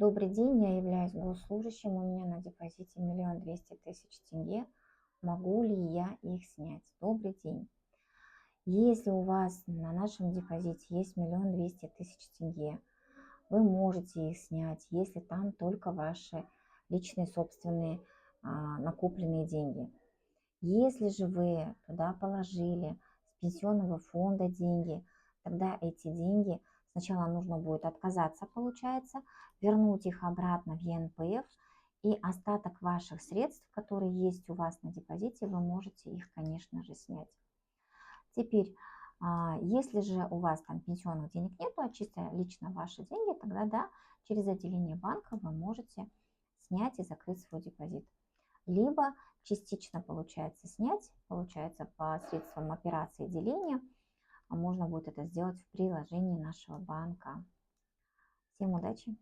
Добрый день, я являюсь госслужащим, у меня на депозите 1 200 000 тенге. Могу ли я их снять? Добрый день. Если у вас на нашем депозите есть 1 200 000 тенге, вы можете их снять, если там только ваши личные собственные накопленные деньги. Если же вы туда положили с пенсионного фонда деньги, тогда эти деньги сначала нужно будет отказаться, получается, вернуть их обратно в ЕНПФ, и остаток ваших средств, которые есть у вас на депозите, вы можете их, конечно же, снять. Теперь, если же у вас там пенсионных денег нету, а чисто лично ваши деньги, тогда да, через отделение банка вы можете снять и закрыть свой депозит. Либо частично получается снять, получается посредством операции деления, а можно будет это сделать в приложении нашего банка. Всем удачи!